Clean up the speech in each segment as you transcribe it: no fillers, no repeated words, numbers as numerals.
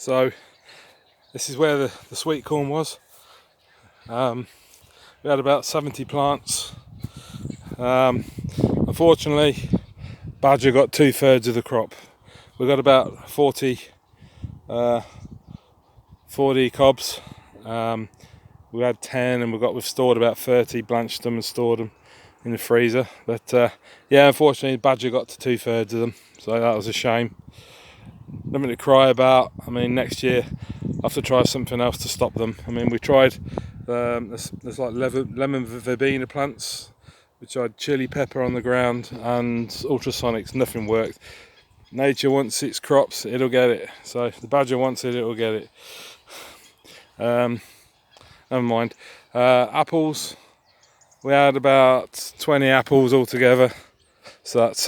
So this is where the sweet corn was. We had about 70 plants. Unfortunately, badger got 2/3 of the crop. We got about 40 cobs. We had 10 and we've stored about 30, blanched them and stored them in the freezer. But yeah, unfortunately, badger got to 2/3 of them, so that was a shame. Nothing to cry about. I mean, next year I have to try something else to stop them. I mean, we tried there's like lemon verbena plants, which had chili pepper on the ground, and ultrasonics. Nothing worked. Nature wants its crops, it'll get it. So if the badger wants it, it'll get it. Never mind. Apples. We had about 20 apples altogether, so that's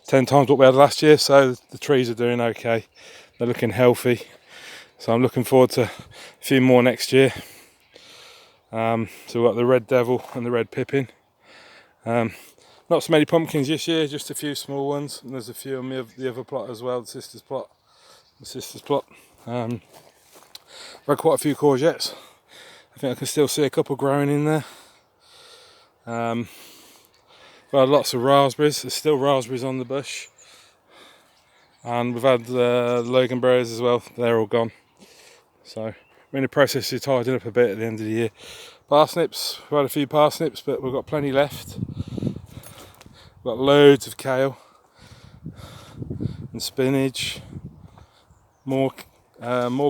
10 times what we had last year. So the trees are doing okay. They're looking healthy. So I'm looking forward to a few more next year. So we've got the red devil and the red pippin. Not so many pumpkins this year, just a few small ones, and there's a few on the other plot as well, the sister's plot. I've had quite a few courgettes. I think I can still see a couple growing in there. We've had lots of raspberries. There's still raspberries on the bush, and we've had loganberries as well. They're all gone. So we're in the process of tidying up a bit at the end of the year. Parsnips, we've had a few parsnips, but we've got plenty left. We've got loads of kale and spinach. More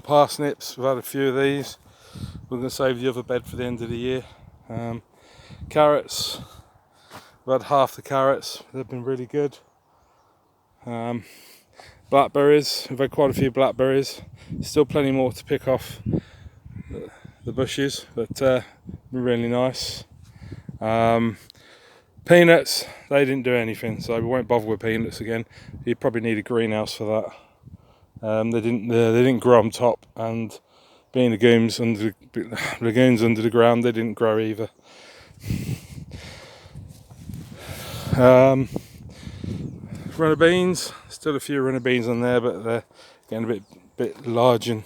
parsnips. We've had a few of these. We're going to save the other bed for the end of the year. Carrots. We've had half the carrots. They've been really good. Blackberries. We've had quite a few blackberries. Still plenty more to pick off the bushes, but been really nice. Peanuts. They didn't do anything, so we won't bother with peanuts again. You probably need a greenhouse for that. They didn't grow on top, and being lagoons under the ground, they didn't grow either. Runner beans, still a few runner beans on there, but they're getting a bit large and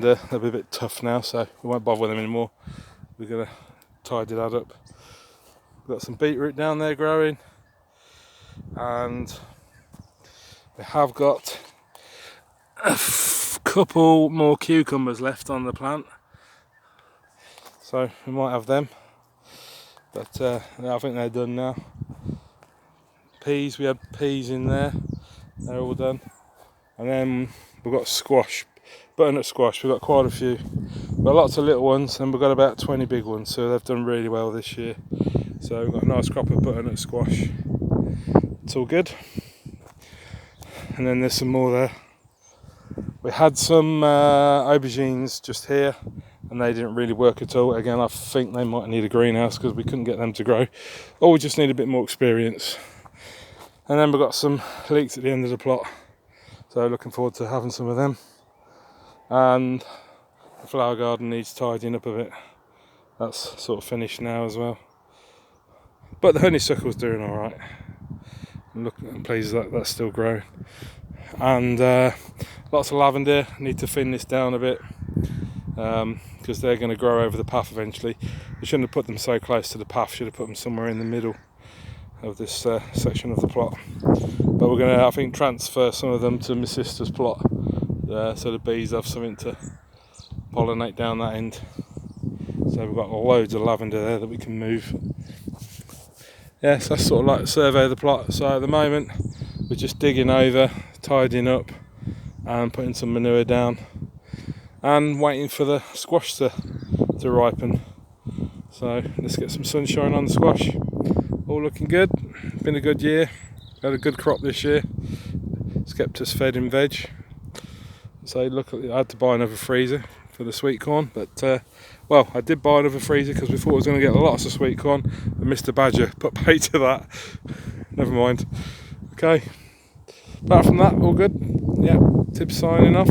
they'll be a bit tough now, so we won't bother with them anymore. We're gonna tidy that up. We've got some beetroot down there growing, and we have got a couple more cucumbers left on the plant, so we might have them, but I think they're done now. Peas, we had peas in there, they're all done. And then we've got squash, butternut squash. We've got quite a few. We've got lots of little ones, and we've got about 20 big ones, so they've done really well this year. So we've got a nice crop of butternut squash. It's all good. And then there's some more there. We had some aubergines just here, and they didn't really work at all. Again, I think they might need a greenhouse because we couldn't get them to grow, or we just need a bit more experience. And then we've got some leeks at the end of the plot, so looking forward to having some of them. And the flower garden needs tidying up a bit. That's sort of finished now as well. But the honeysuckle's doing all right. I'm pleased that that's still growing. And lots of lavender. Need to thin this down a bit because they're going to grow over the path eventually. We shouldn't have put them so close to the path. Should have put them somewhere in the middle of this section of the plot. But we're going to, I think, transfer some of them to my sister's plot, so the bees have something to pollinate down that end. So we've got loads of lavender there that we can move. Yes, that's sort of like the survey of the plot. So at the moment we're just digging over, tidying up and putting some manure down and waiting for the squash to ripen. So let's get some sunshine on the squash. All looking good. Been a good year. Had a good crop this year. It's kept us fed in veg. So look, I had to buy another freezer for the sweet corn, but well, I did buy another freezer because we thought I was going to get lots of sweet corn, and Mr. Badger put pay to that. Never mind. Okay. Apart from that, all good. Yeah, Tibbs signing off.